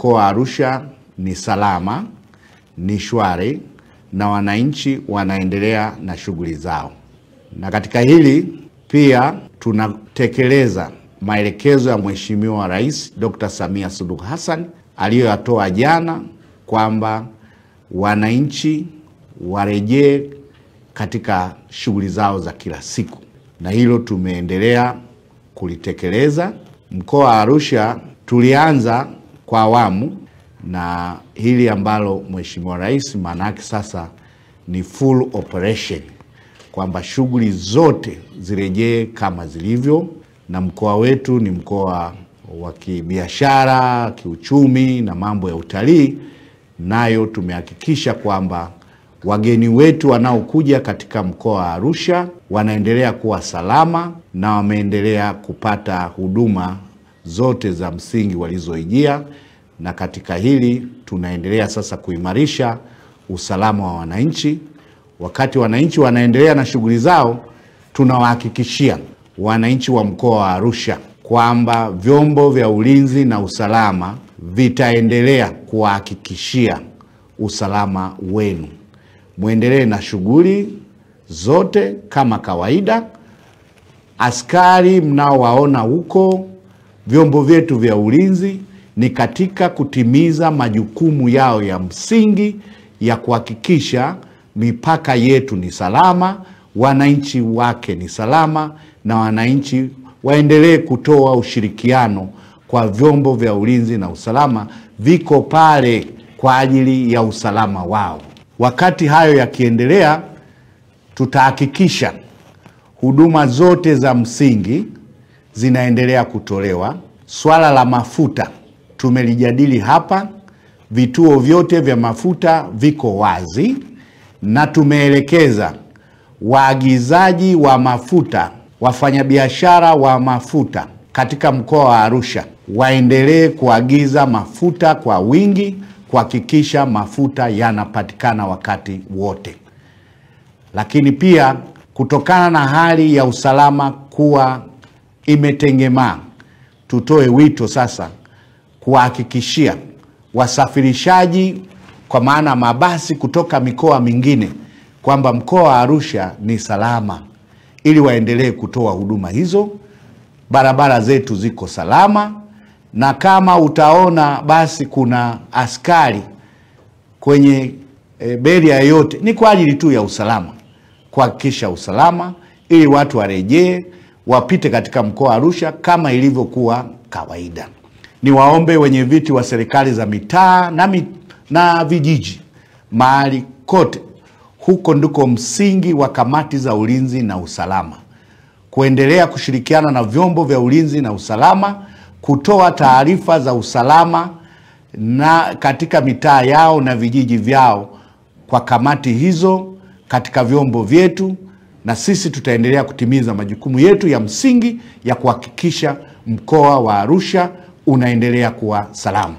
mkoa wa Arusha ni salama, ni shwari na wananchi wanaendelea na shughuli zao. Na katika hili pia tunatekeleza maelekezo ya Mheshimiwa Rais Dr. Samia Suluhu Hassan aliyoyatoa jana kwamba wananchi warejee katika shughuli zao za kila siku, na hilo tumeendelea kulitekeleza. Mkoa wa Arusha tulianza kwa awamu, na hili ambalo Mheshimiwa Rais manake sasa ni full operation, kwamba shughuli zote zirejee kama zilivyo, na mkoa wetu ni mkoa wa kibiashara, kiuchumi na mambo ya utalii, nayo tumehakikisha kwamba wageni wetu wanaokuja katika mkoa wa Arusha wanaendelea kuwa salama na wameendelea kupata huduma zote za msingi walizoijia. Na katika hili tunaendelea sasa kuimarisha usalama wa wananchi. Wakati wananchi wanaendelea na shughuli zao, tunawahakikishia wananchi wa mkoa wa Arusha kwamba vyombo vya ulinzi na usalama vitaendelea kuhakikishia usalama wenu. Muendelee na shughuli zote kama kawaida. Askari mnaowaona huko, vyombo vyetu vya ulinzi ni katika kutimiza majukumu yao ya msingi ya kuhakikisha mipaka yetu ni salama, wananchi wake ni salama, na wananchi waendelee kutoa ushirikiano kwa vyombo vya ulinzi na usalama, viko pale kwa ajili ya usalama wao. Wakati hayo yakiendelea, tutahakikisha huduma zote za msingi zinaendelea kutolewa. Swala la mafuta tumelijadili hapa, vituo vyote vya mafuta viko wazi, na tumeelekeza waagizaji wa mafuta, wafanyabiashara wa mafuta katika mkoa wa Arusha waendelee kuagiza mafuta kwa wingi, kuhakikisha mafuta yanapatikana wakati wote. Lakini pia kutokana na hali ya usalama kuwa imetengemaa, tutoe wito sasa kuhakikishia wasafirishaji, kwa maana mabasi kutoka mikoa mingine, kwamba mkoa wa Arusha ni salama, ili waendelee kutoa huduma hizo. Barabara zetu ziko salama, na kama utaona basi kuna askari kwenye beria yote, ni kwa ajili tu ya usalama, kuhakikisha usalama ili watu warejee wapite katika mkoa wa Arusha kama ilivyokuwa kawaida. Niwaombe wenye viti wa serikali za mitaa na vijiji, mahali kote huko ndiko msingi wa kamati za ulinzi na usalama, kuendelea kushirikiana na vyombo vya ulinzi na usalama, kutoa taarifa za usalama na katika mitaa yao na vijiji vyao kwa kamati hizo katika vyombo vyetu, na sisi tutaendelea kutimiza majukumu yetu ya msingi ya kuhakikisha mkoa wa Arusha unaendelea kuwa salama.